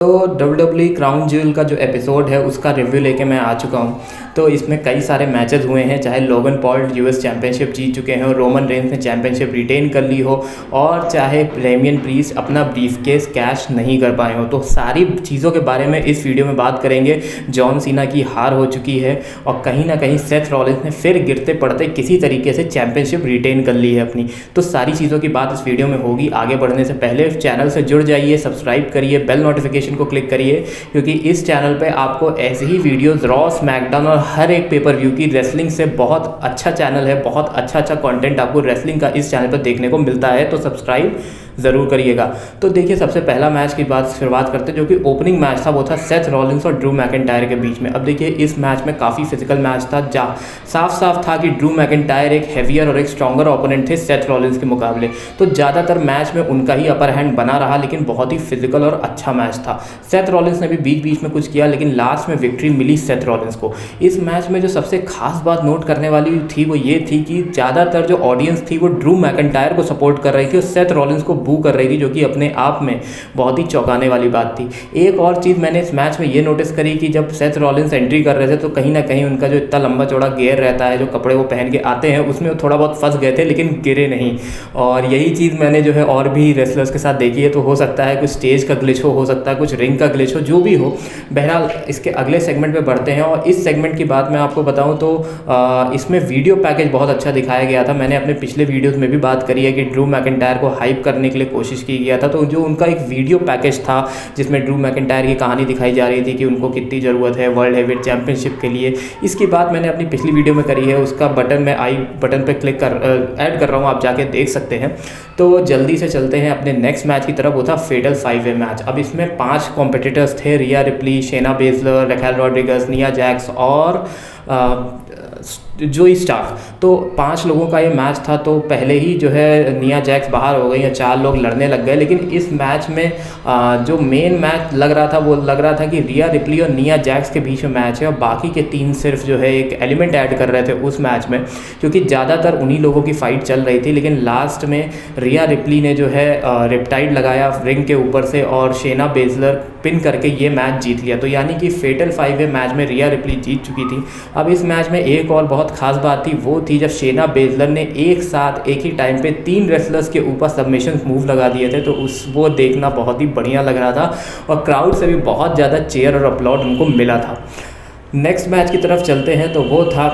तो WWE crown jewel का जो एपिसोड है उसका रिव्यू लेके मैं आ चुका हूँ। तो इसमें कई सारे मैचेस हुए हैं, चाहे लोगन पॉल यूएस चैंपियनशिप जीत चुके हैं और रोमन रेंस ने चैंपियनशिप रिटेन कर ली हो, और चाहे डेमियन प्रीस्ट अपना ब्रीफकेस कैश नहीं कर पाए हो। तो सारी चीज़ों के बारे में इस वीडियो में बात करेंगे। जॉन सीना की हार हो चुकी है और कहीं ना कहीं सेथ रॉलिंस ने फिर गिरते पड़ते किसी तरीके से चैंपियनशिप रिटेन कर ली है अपनी। तो सारी चीज़ों की बात इस वीडियो में होगी। आगे बढ़ने से पहले चैनल से जुड़ जाइए, सब्सक्राइब करिए, बेल नोटिफिकेशन को क्लिक करिए, क्योंकि इस चैनल पे आपको ऐसे ही वीडियोस रॉ, स्मैकडाउन और हर एक पेपर व्यू की रेसलिंग से बहुत अच्छा चैनल है, बहुत अच्छा कंटेंट आपको रेसलिंग का इस चैनल पर देखने को मिलता है। तो सब्सक्राइब ज़रूर करिएगा। तो देखिए, सबसे पहला मैच की बात शुरुआत करते हैं, जो कि ओपनिंग मैच था। वो था सेथ रॉलिंस और ड्रू मैकिंटायर के बीच में। अब देखिए, इस मैच में काफ़ी फिजिकल मैच था। साफ था कि ड्रू मैकिंटायर एक हैवियर और एक स्ट्रॉन्गर ओपोनेंट थे सेथ रॉलिंस के मुकाबले। तो ज़्यादातर मैच में उनका ही अपर हैंड बना रहा, लेकिन बहुत ही फिजिकल और अच्छा मैच था। सेथ रॉलिंस ने भी बीच बीच में कुछ किया, लेकिन लास्ट में विक्ट्री मिली सेथ रॉलिंस को। इस मैच में जो सबसे खास बात नोट करने वाली थी वो ये थी कि ज़्यादातर जो ऑडियंस थी वो ड्रू मैकिंटायर को सपोर्ट कर रही थी और सेथ रॉलिंस को बू कर रही थी, जो कि अपने आप में बहुत ही चौंकाने वाली बात थी। एक और चीज़ मैंने इस मैच में ये नोटिस करी कि जब सेथ रॉलिंस एंट्री कर रहे थे तो कहीं ना कहीं उनका जो इतना लंबा चौड़ा गियर रहता है, जो कपड़े वो पहन के आते हैं, उसमें वो थोड़ा बहुत फंस गए थे, लेकिन गिरे नहीं। और यही चीज़ मैंने जो है और भी रेसलर्स के साथ देखी है। तो हो सकता है कुछ स्टेज का ग्लिच हो सकता है कुछ रिंग का ग्लिच हो, जो भी हो। बहरहाल इसके अगले सेगमेंट पे बढ़ते हैं, और इस सेगमेंट की बात मैं आपको बताऊं तो इसमें वीडियो पैकेज बहुत अच्छा दिखाया गया था। मैंने अपने पिछले वीडियोस में भी बात करी है कि ड्रू मैकिंटायर को हाइप करने के लिए कोशिश की गया था। तो जो उनका एक वीडियो पैकेज था जिसमें ड्रू मैकिंटायर की कहानी दिखाई जा रही थी कि उनको कितनी ज़रूरत है वर्ल्ड हेवीवेट चैंपियनशिप के लिए, इसकी बात मैंने अपनी पिछली वीडियो में करी है। उसका बटन मैं आई बटन पर क्लिक कर ऐड कर रहा हूँ, आप जाके देख सकते हैं। तो जल्दी से चलते हैं अपने नेक्स्ट मैच की तरफ। वो था फेटल 5-वे मैच। अब इसमें 5 कॉम्पिटिटर्स थे: Rhea Ripley, Shayna Baszler, Raquel Rodriguez, Nia Jax और जोई स्टार्क। तो 5 लोगों का ये मैच था। तो पहले ही जो है निया जैक्स बाहर हो गई या 4 लोग लड़ने लग गए। लेकिन इस मैच में जो मेन मैच लग रहा था वो लग रहा था कि रिया रिप्ली और निया जैक्स के बीच में मैच है, और बाकी के 3 सिर्फ जो है एक एलिमेंट ऐड कर रहे थे उस मैच में, क्योंकि ज़्यादातर उन्हीं लोगों की फाइट चल रही थी। लेकिन लास्ट में रिया रिप्ली ने जो है रिपटाइड लगाया रिंग के ऊपर से और शेना बेजलर पिन करके ये मैच जीत लिया। तो यानी कि फेटल 5-वे मैच में रिया रिप्ली जीत चुकी थी। अब इस मैच में एक और बहुत खास बात थी, वो थी जब शेना बेजलर ने एक साथ एक ही टाइम पे 3 रेसलर्स के ऊपर सबमिशन मूव लगा दिए थे। तो वो देखना बहुत ही बढ़िया लग रहा था, और क्राउड से भी बहुत ज़्यादा चेयर और अपलॉड उनको मिला था। नेक्स्ट मैच की तरफ चलते हैं। तो वो था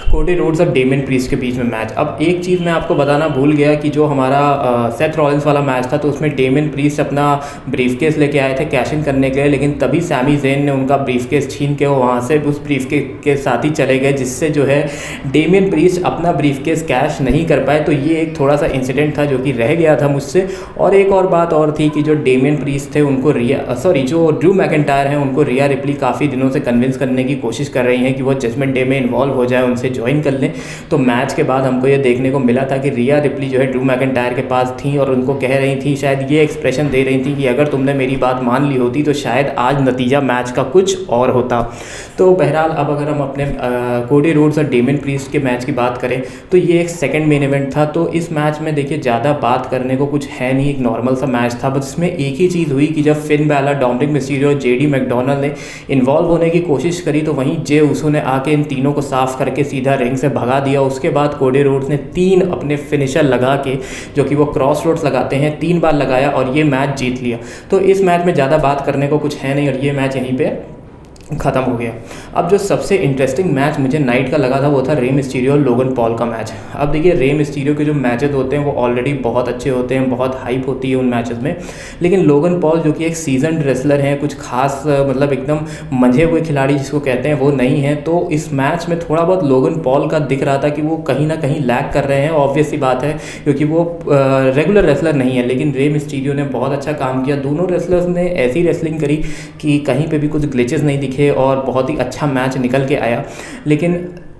कोडी रोड्स और डेमियन प्रीस्ट के बीच में मैच। अब एक चीज़ मैं आपको बताना भूल गया कि जो हमारा सेथ रॉलिंस वाला मैच था, तो उसमें डेमियन प्रीस्ट अपना ब्रीफकेस लेके आए थे कैश इन करने के लिए, लेकिन तभी सैमी ज़ेन ने उनका ब्रीफकेस छीन के वहाँ से उस ब्रीफकेस के साथ ही चले गए, जिससे जो है डेमियन प्रीस्ट अपना ब्रीफकेस कैश नहीं कर पाए। तो ये एक थोड़ा सा इंसिडेंट था जो कि रह गया था मुझसे। और एक और बात और थी कि जो डेमियन प्रीस्ट थे उनको जो ड्रू मैकिंटायर हैं उनको रिया रिप्ली काफ़ी दिनों से कन्विंस करने की कोशिश कर रही हैं कि वो जजमेंट डे में इन्वॉल्व हो जाए, उनसे ज्वाइन कर लें। तो मैच के बाद हमको ये देखने को मिला था कि रिया रिप्ली जो है ड्रू मैकिंटायर के पास थी और उनको कह रही थी, शायद ये एक्सप्रेशन दे रही थी कि अगर तुमने मेरी बात मान ली होती तो शायद आज नतीजा मैच का कुछ और होता। तो बहरहाल अब अगर हम अपने कोडी रोड्स और डेमियन प्रीस्ट के मैच की बात करें तो ये एक सेकंड मेन इवेंट था। तो इस मैच में देखिए ज़्यादा बात करने को कुछ है नहीं, एक नॉर्मल सा मैच था। बस इसमें एक ही चीज़ हुई कि जब फिन बैलर, डोमिनिक मिस्टीरियो और जेडी मैकडोनाल्ड ने इन्वॉल्व होने की कोशिश करी, तो वहीं जे उसो ने आके इन तीनों को साफ करके सीधा रिंग से भगा दिया। उसके बाद कोडी रोड्स ने 3 अपने फिनिशर लगा के, जो कि वो क्रॉस रोड्स लगाते हैं, 3 बार लगाया और ये मैच जीत लिया। तो इस मैच में ज़्यादा बात करने को कुछ है नहीं और ये मैच यहीं पे ख़त्म हो गया। अब जो सबसे इंटरेस्टिंग मैच मुझे नाइट का लगा था वो था रे मिस्टीरियो और लोगन पॉल का मैच। अब देखिए, रे मिस्टीरियो के जो मैचेस होते हैं वो ऑलरेडी बहुत अच्छे होते हैं, बहुत हाइप होती है उन मैचेस में। लेकिन लोगन पॉल जो कि एक सीजन्ड रेसलर हैं, कुछ खास मतलब एकदम मंझे हुए खिलाड़ी जिसको कहते हैं वो नहीं है। तो इस मैच में थोड़ा बहुत लोगन पॉल का दिख रहा था कि वो कहीं ना कहीं लैग कर रहे हैं। ऑब्वियस सी बात है क्योंकि वो रेगुलर रेसलर नहीं है। लेकिन रे मिस्टीरियो ने बहुत अच्छा काम किया। दोनों रेसलर्स ने ऐसी रेसलिंग करी कि कहीं पर भी कुछ ग्लिचेस नहीं दिखे और बहुत ही अच्छा मैच निकल के आया। लेकिन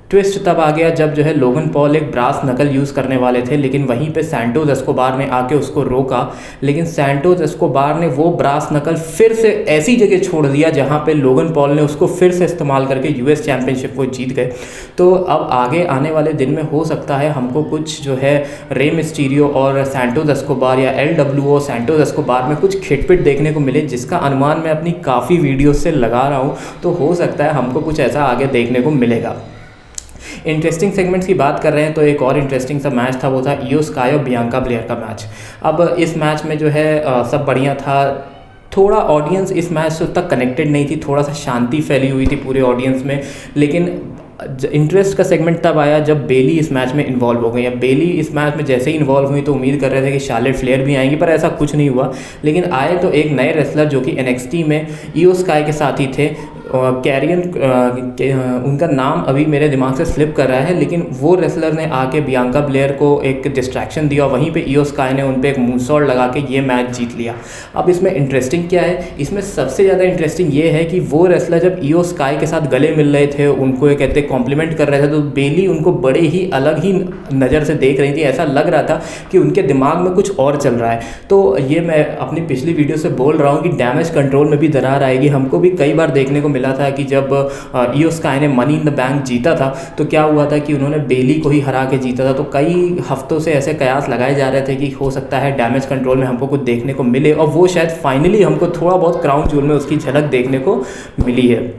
ट्विस्ट तब आ गया जब जो है लोगन पॉल एक ब्रास नकल यूज़ करने वाले थे, लेकिन वहीं पे सैंटोस एस्कोबार ने आके उसको रोका। लेकिन सैंटोस एस्कोबार ने वो ब्रास नकल फिर से ऐसी जगह छोड़ दिया जहाँ पे लोगन पॉल ने उसको फिर से इस्तेमाल करके यूएस चैम्पियनशिप वो जीत गए। तो अब आगे आने वाले दिन में हो सकता है हमको कुछ जो है रे मिस्टीरियो और सैंटोस एस्कोबार या LWO सैंटोस एस्कोबार में कुछ खिटपिट देखने को मिले, जिसका अनुमान मैं अपनी काफ़ी वीडियोस से लगा रहा हूँ। तो हो सकता है हमको कुछ ऐसा आगे देखने को मिलेगा। इंटरेस्टिंग सेगमेंट्स की बात कर रहे हैं तो एक और इंटरेस्टिंग सा मैच था, वो था इयो स्काई और बियांका ब्लेयर का मैच। अब इस मैच में जो है सब बढ़िया था। थोड़ा ऑडियंस इस मैच से तक कनेक्टेड नहीं थी, थोड़ा सा शांति फैली हुई थी पूरे ऑडियंस में। लेकिन इंटरेस्ट का सेगमेंट तब आया जब बेली इस मैच में इन्वॉल्व हो गई। अब बेली इस मैच में जैसे ही इन्वॉल्व हुई तो उम्मीद कर रहे थे कि शार्लेट फ्लेयर भी आएंगी, पर ऐसा कुछ नहीं हुआ। लेकिन आए तो एक नए रेसलर जो कि NXT में इयो स्काई के साथ ही थे, कैरियन उनका नाम अभी मेरे दिमाग से स्लिप कर रहा है, लेकिन वो रेसलर ने आके बियांका ब्लेयर को एक डिस्ट्रैक्शन दिया, वहीं पे इयो स्काई ने उन पे एक मूनसॉल्ट लगा के ये मैच जीत लिया। अब इसमें इंटरेस्टिंग क्या है, इसमें सबसे ज़्यादा इंटरेस्टिंग ये है कि वो रेसलर जब इयो स्काई के साथ गले मिल रहे थे, उनको ये कहते कॉम्प्लीमेंट कर रहे थे, तो बेली उनको बड़े ही अलग ही नज़र से देख रही थी। ऐसा लग रहा था कि उनके दिमाग में कुछ और चल रहा है। तो ये मैं अपनी पिछली वीडियो से बोल रहा हूँ कि डैमेज कंट्रोल में भी दरार आएगी। हमको भी कई बार देखने को मिला था कि जब इयो स्काई ने मनी इन द बैंक जीता था तो क्या हुआ था कि उन्होंने बेली को ही हरा के जीता था। तो कई हफ्तों से ऐसे कयास लगाए जा रहे थे कि हो सकता है डैमेज कंट्रोल में हमको कुछ देखने को मिले, और वो शायद फाइनली हमको थोड़ा बहुत क्राउन ज्यूल में उसकी झलक देखने को मिली है।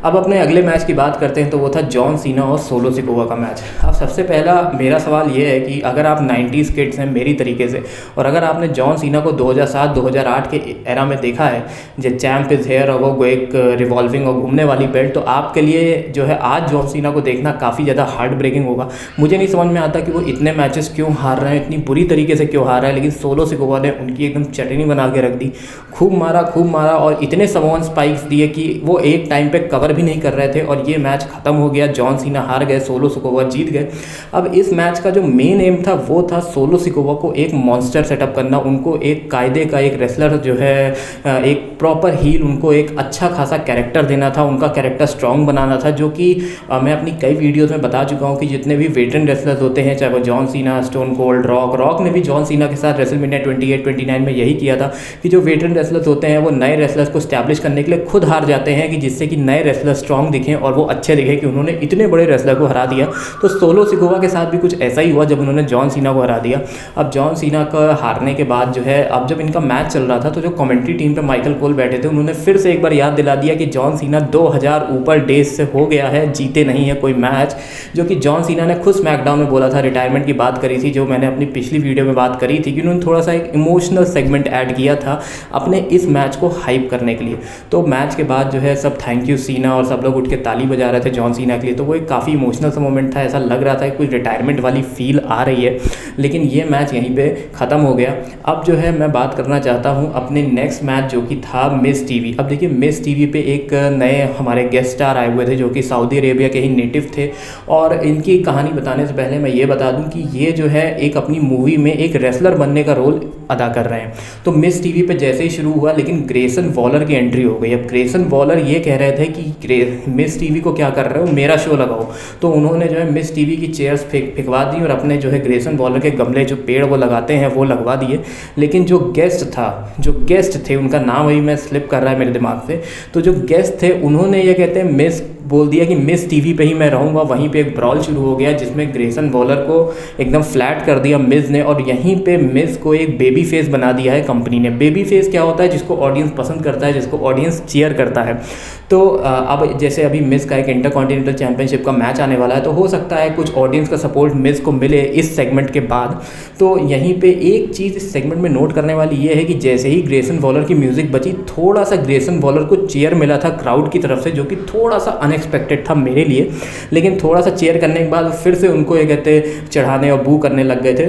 अब अपने अगले मैच की बात करते हैं तो वो था जॉन सीना और सोलो सिकोवा का मैच। अब सबसे पहला मेरा सवाल ये है कि अगर आप 90s किड्स हैं मेरी तरीके से, और अगर आपने जॉन सीना को 2007-2008 के एरा में देखा है, जो चैम्प इज हेयर और वो एक रिवॉल्विंग और घूमने वाली बेल्ट, तो आपके लिए जो है आज जॉन सीना को देखना काफ़ी ज़्यादा हार्ट ब्रेकिंग होगा। मुझे नहीं समझ में आता कि वो इतने मैचेस क्यों हार रहे हैं, इतनी बुरी तरीके से क्यों हार रहे हैं, लेकिन सोलो सिकोवा ने उनकी एकदम चटनी बना के रख दी। खूब मारा और इतने समोन स्पाइक्स दिए कि वो एक टाइम पे कवर भी नहीं कर रहे थे, और ये मैच खत्म हो गया। जॉन सीना हार गए, सोलो सिकोवा जीत गए। अब इस मैच का जो मेन एम था वो था सोलो सिकोवा को एक मॉन्स्टर सेटअप करना, उनको एक कायदे का एक रेसलर जो है, एक प्रॉपर हील, उनको एक अच्छा खासा कैरेक्टर देना था, उनका कैरेक्टर स्ट्रॉन्ग बनाना था, जो कि मैं अपनी कई वीडियोज़ में बता चुका हूँ कि जितने भी वेटरन रेसलर्स होते हैं, चाहे वो John Cena, stone cold, rock ने भी जॉन सीना के साथ रेसलमेनिया 28-29 में यही किया था कि जो वेटरन रेसलर्स होते हैं वो नए रेसलर्स को स्टैब्लिश करने के लिए खुद हार जाते हैं, कि जिससे कि नए रेसलर स्ट्रॉन्ग दिखें और वो अच्छे दिखे कि उन्होंने इतने बड़े रेसलर को हरा दिया। तो सोलो सिकोवा के साथ भी कुछ ऐसा ही हुआ जब उन्होंने जॉन सीना को हरा दिया। अब जॉन सीना का हारने के बाद जो है, अब जब इनका मैच चल रहा था तो जो कमेंट्री टीम पे माइकल कोल बैठे थे, उन्होंने फिर से एक बार याद दिला दिया कि जॉन सीना 2000 ऊपर डेज से हो गया है, जीते नहीं है कोई मैच, जो कि जॉन सीना ने खुद स्मैकडाउन में बोला था, रिटायरमेंट की बात करी थी, जो मैंने अपनी पिछली वीडियो में बात करी थी कि उन्होंने थोड़ा सा एक इमोशनल सेगमेंट ऐड किया था अपने इस मैच को हाइप करने के लिए। तो मैच के बाद जो है सब थैंक यू सीना और सब लोग उठ के ताली बजा रहे थे जॉन सीना के लिए, तो वो एक काफ़ी इमोशनल सा मोमेंट था। ऐसा लग रहा था कि कुछ रिटायरमेंट वाली फील आ रही है, लेकिन ये मैच यहीं पे ख़त्म हो गया। अब जो है मैं बात करना चाहता हूँ अपने नेक्स्ट मैच जो कि था मिस टीवी। अब देखिए मिस टीवी पे एक नए हमारे गेस्ट स्टार आए हुए थे जो कि सऊदी अरेबिया के ही नेटिव थे, और इनकी कहानी बताने से पहले मैं ये बता दूं कि ये जो है एक अपनी मूवी में एक रेसलर बनने का रोल अदा कर रहे हैं। तो मिस टीवी पे जैसे ही शुरू हुआ, लेकिन ग्रेसन वॉलर की एंट्री हो गई। अब ग्रेसन वॉलर ये कह रहे थे कि मिस टीवी को क्या कर रहे हो, मेरा शो लगाओ। तो उन्होंने जो है मिस टीवी की चेयर्स फेंकवा दी और अपने जो है ग्रेसन वॉलर के गमले, जो पेड़ वो लगाते हैं, वो लगवा दिए। लेकिन जो गेस्ट थे उनका नाम अभी मैं स्लिप कर रहा है मेरे दिमाग से, तो जो गेस्ट थे उन्होंने ये कहते हैं मिस बोल दिया कि मिस टीवी पे ही मैं रहूँगा। वहीं पे एक ब्रॉल शुरू हो गया जिसमें ग्रेसन वॉलर को एकदम फ्लैट कर दिया मिस ने, और यहीं पे मिस को एक बेबी फेस बना दिया है कंपनी ने। बेबी फेस क्या होता है, जिसको ऑडियंस पसंद करता है, जिसको ऑडियंस चीयर करता है। तो अब जैसे अभी मिस का एक इंटरकॉन्टिनेंटल चैंपियनशिप का मैच आने वाला है, तो हो सकता है कुछ ऑडियंस का सपोर्ट मिस को मिले इस सेगमेंट के बाद। तो यहीं पे एक चीज़ इस सेगमेंट में नोट करने वाली ये है कि जैसे ही ग्रेसन वॉलर की म्यूज़िक बची, थोड़ा सा ग्रेसन वॉलर को चीयर मिला था क्राउड की तरफ से, जो कि थोड़ा सा अनएक्सपेक्टेड था मेरे लिए। लेकिन थोड़ा सा चीयर करने के बाद फिर से उनको ये कहते चढ़ाने और बू करने लग गए थे।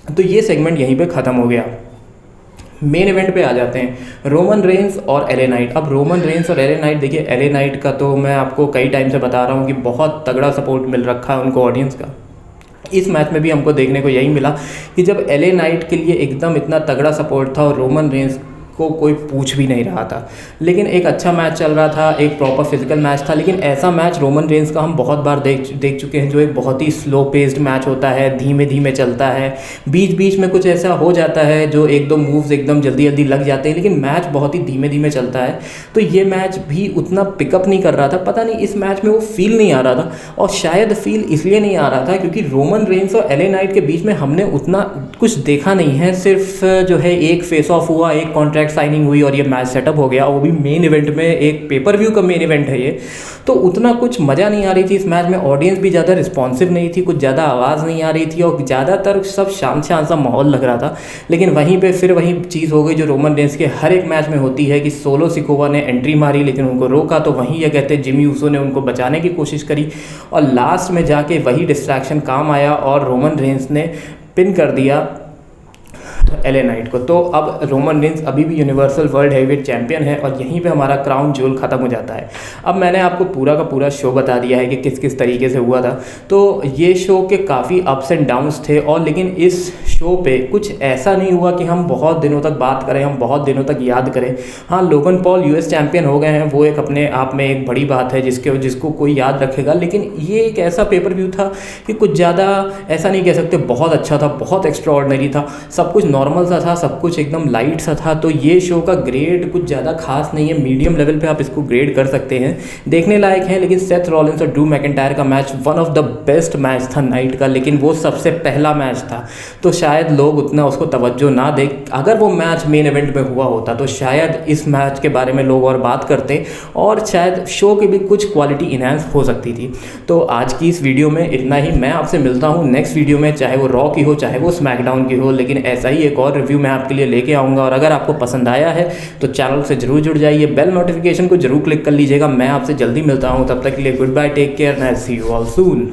तो ये सेगमेंट यहीं पे ख़त्म हो गया। मेन इवेंट पे आ जाते हैं, रोमन रेंस और एले नाइट। अब रोमन रेंस और एले नाइट, देखिए एले नाइट का तो मैं आपको कई टाइम से बता रहा हूँ कि बहुत तगड़ा सपोर्ट मिल रखा है उनको ऑडियंस का। इस मैच में भी हमको देखने को यही मिला कि जब एले नाइट के लिए एकदम इतना तगड़ा सपोर्ट था और रोमन रेंस को कोई पूछ भी नहीं रहा था। लेकिन एक अच्छा मैच चल रहा था, एक प्रॉपर फिजिकल मैच था। लेकिन ऐसा मैच रोमन रेंस का हम बहुत बार देख चुके हैं, जो एक बहुत ही स्लो पेस्ड मैच होता है, धीमे धीमे चलता है, बीच बीच में कुछ ऐसा हो जाता है जो एक दो मूव्स एकदम जल्दी जल्दी लग जाते हैं, लेकिन मैच बहुत ही धीमे धीमे चलता है। तो ये मैच भी उतना पिकअप नहीं कर रहा था, पता नहीं इस मैच में वो फील नहीं आ रहा था। और शायद फील इसलिए नहीं आ रहा था क्योंकि रोमन रेंस और एले नाइट के बीच में हमने उतना कुछ देखा नहीं है। सिर्फ जो है एक फेस ऑफ हुआ, एक कॉन्ट्रैक्ट साइनिंग हुई और ये मैच सेटअप हो गया, वो भी मेन इवेंट में, एक पेपर व्यू का मेन इवेंट है ये। तो उतना कुछ मज़ा नहीं आ रही थी इस मैच में, ऑडियंस भी ज़्यादा रिस्पॉन्सिव नहीं थी, कुछ ज़्यादा आवाज़ नहीं आ रही थी और ज़्यादातर सब शांत शांत सा माहौल लग रहा था। लेकिन वहीं पे फिर वही चीज़ हो गई जो रोमन रेंस के हर एक मैच में होती है कि सोलो सिकोवा ने एंट्री मारी लेकिन उनको रोका, तो वहीं ये कहते जिमी ऊसो ने उनको बचाने की कोशिश करी और लास्ट में जाके वही डिस्ट्रैक्शन काम आया और रोमन रेंस ने पिन कर दिया एले नाइट को। तो अब रोमन रेंस अभी भी यूनिवर्सल वर्ल्ड हैवीवेट चैंपियन है और यहीं पे हमारा क्राउन ज्वेल ख़त्म हो जाता है। अब मैंने आपको पूरा का पूरा शो बता दिया है कि किस किस तरीके से हुआ था। तो ये शो के काफ़ी अप्स एंड डाउन्स थे और लेकिन इस शो पे कुछ ऐसा नहीं हुआ कि हम बहुत दिनों तक बात करें, हम बहुत दिनों तक याद करें। हाँ, लोगन पॉल यूएस चैंपियन हो गए हैं, वो एक अपने आप में एक बड़ी बात है जिसको कोई याद रखेगा। लेकिन ये एक ऐसा पेपर व्यू था कि कुछ ज़्यादा ऐसा नहीं कह सकते बहुत अच्छा था, बहुत एक्स्ट्राऑर्डिनरी था, सब कुछ नॉर्मल सा था, सब कुछ एकदम लाइट सा था। तो ये शो का ग्रेड कुछ ज़्यादा खास नहीं है, मीडियम लेवल पे आप इसको ग्रेड कर सकते हैं, देखने लायक है। लेकिन सेथ रॉलिंस और ड्रू मैकिंटायर का match one of the best match था नाइट का, लेकिन वो सबसे पहला मैच था तो शायद लोग उतना उसको तवज्जो ना दे। अगर वो मैच मेन इवेंट में हुआ होता तो शायद इस मैच के बारे में लोग और बात करते और शायद शो की भी कुछ क्वालिटी इन्हांस हो सकती थी। तो आज की इस वीडियो में इतना ही। मैं आपसे मिलता हूँ नेक्स्ट वीडियो में, चाहे वो रॉ की हो चाहे वो स्मैकडाउन की हो, लेकिन ऐसा ही एक और रिव्यू मैं आपके लिए लेके आऊँगा। और अगर आपको पसंद आया है तो चैनल से जरूर जुड़ जाइए, बेल नोटिफिकेशन को जरूर क्लिक कर लीजिएगा। मैं आपसे जल्दी मिलता हूँ, तब तक के लिए good bye, take care and see you all soon.